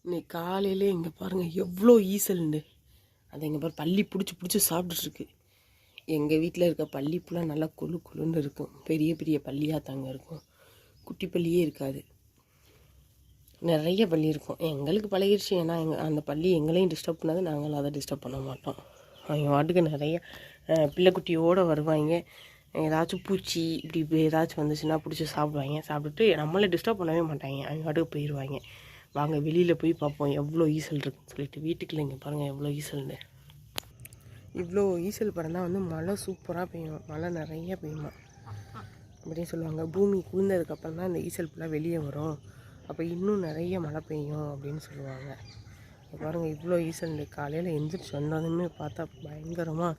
இன்னைக்கு காலையில் இங்கே பாருங்கள் எவ்வளோ ஈசல்ண்டு. அதை இங்கே பாரு பள்ளி பிடிச்சி சாப்பிட்டுருக்கு. எங்கள் வீட்டில் இருக்க பள்ளிப்புலாம் நல்லா குழுன்னு இருக்கும். பெரிய பெரிய பள்ளியாக தாங்க இருக்கும். குட்டி பள்ளியே இருக்காது. நிறைய பள்ளி இருக்கும். எங்களுக்கு பழகிடுச்சு. ஏன்னா அந்த பள்ளி எங்களையும் டிஸ்டர்ப் பண்ணாது, நாங்களும் அதை டிஸ்டர்ப் பண்ண மாட்டோம். அவங்க வாட்டுக்கு நிறைய பிள்ளைக்குட்டியோடு வருவாங்க. ஏதாச்சும் பூச்சி இப்படி ஏதாச்சும் வந்துச்சுன்னா பிடிச்சி சாப்பிடுவாங்க. சாப்பிட்டுட்டு நம்மளே டிஸ்டர்ப் பண்ணவே மாட்டாங்க. அவங்க வாட்டுக்கு போயிடுவாங்க. வாங்க வெளியில் போய் பார்ப்போம் எவ்வளோ ஈசல் இருக்குன்னு சொல்லிட்டு. வீட்டுக்குள்ளே இங்கே பாருங்கள் எவ்வளோ ஈசல்னு. இவ்வளோ ஈசல் படம் தான் மழை சூப்பராக பெய்யும். மழை நிறைய பெய்யுமா அப்படின்னு சொல்லுவாங்க. பூமி குளிர்ந்ததுக்கப்புறம் தான் இந்த ஈசல் ஃபுல்லாக வெளியே வரும். அப்போ இன்னும் நிறைய மழை பெய்யும் அப்படின்னு சொல்லுவாங்க. பாருங்கள் இவ்வளோ ஈசல். காலையில் எந்திரிச்சு வந்ததுமே பார்த்தா பயங்கரமாக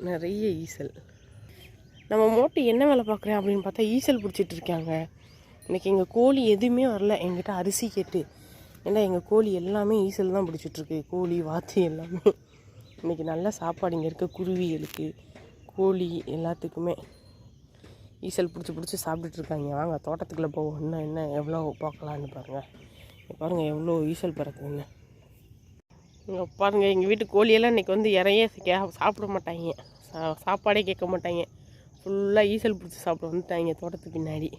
நிறைய ஈசல். நம்ம மோட்டு என்ன வேலை பார்க்குறேன் அப்படின்னு பார்த்தா ஈசல் பிடிச்சிட்டு இருக்காங்க. இன்றைக்கி எங்கள் கோழி எதுவுமே வரல எங்கிட்ட அரிசி கேட்டு. ஏன்னா எங்கள் கோழி எல்லாமே ஈசல் தான் பிடிச்சிட்ருக்கு. கோழி வாத்து எல்லாமே. இன்றைக்கி நல்ல சாப்பாடு இங்கே இருக்க குருவிகளுக்கு கோழி எல்லாத்துக்குமே ஈசல் பிடிச்சி சாப்பிட்டுட்ருக்காங்க. வாங்க தோட்டத்துக்குள்ளே போவோம். என்ன எவ்வளோ பார்க்கலான்னு பாருங்கள் எவ்வளோ ஈசல் பிறக்குதுன்னு. இங்கே பாருங்கள் எங்கள் வீட்டு கோழியெல்லாம் இன்றைக்கி இறைய சாப்பிட மாட்டாங்க. சாப்பாடே கேட்க மாட்டாங்க. ஃபுல்லாக ஈசல் பிடிச்சி சாப்பிட வந்துட்டாங்க தோட்டத்துக்கு பின்னாடி.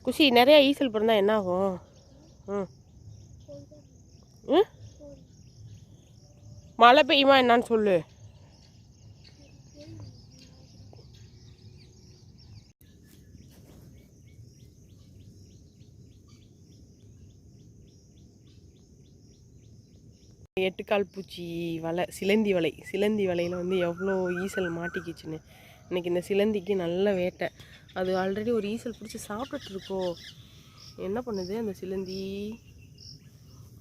குஷி நிறையா ஈசல் பிறந்தா என்ன ஆகும்? மழை பெய்யுமா என்னான்னு சொல்லு. எட்டுக்கால் பூச்சி வலை, சிலந்தி வலையில் எவ்வளோ ஈசல் மாட்டிக்கிச்சுன்னு. இன்றைக்கி இந்த சிலந்திக்கு நல்ல வேட்டை. அது ஆல்ரெடி ஒரு ஈசல் பிடிச்சி சாப்பிட்டுட்ருக்கோ. என்ன பண்ணுது அந்த சிலந்தி?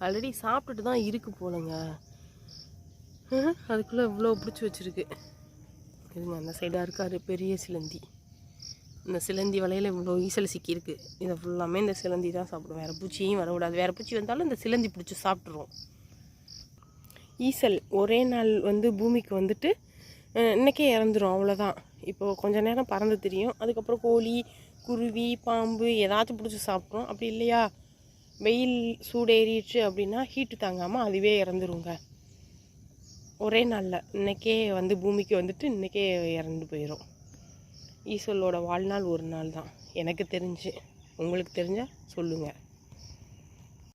ஆல்ரெடி சாப்பிட்டுட்டு தான் இருக்கு போலங்க. அதுக்குள்ளே இவ்வளோ பிடிச்சி வச்சுருக்கு. இதுங்க அந்த சைடாக இருக்காரு பெரிய சிலந்தி. இந்த சிலந்தி வலையில் இவ்வளோ ஈசல் சிக்கியிருக்கு. இதை ஃபுல்லாமே இந்த சிலந்தி தான் சாப்பிடும். வேறு பூச்சியும் வரக்கூடாது. வேறு பூச்சி வந்தாலும் இந்த சிலந்தி பிடிச்சி சாப்பிட்ருவோம். ஈசல் ஒரே நாள் பூமிக்கு இன்றைக்கே இறந்துடும். அவ்வளோதான். இப்போது கொஞ்சம் நேரம் பறந்து தெரியும். அதுக்கப்புறம் கோழி குருவி பாம்பு ஏதாச்சும் பிடிச்சி சாப்பிட்றோம். அப்படி இல்லையா வெயில் சூடேறிடுச்சு அப்படின்னா ஹீட்டு தாங்காமல் அதுவே இறந்துருங்க. ஒரே நாளில் இன்றைக்கே பூமிக்கு இன்றைக்கே இறந்து போயிடும். ஈசலோட வாழ்நாள் ஒரு நாள் தான் எனக்கு தெரிஞ்சு. உங்களுக்கு தெரிஞ்சால் சொல்லுங்கள்.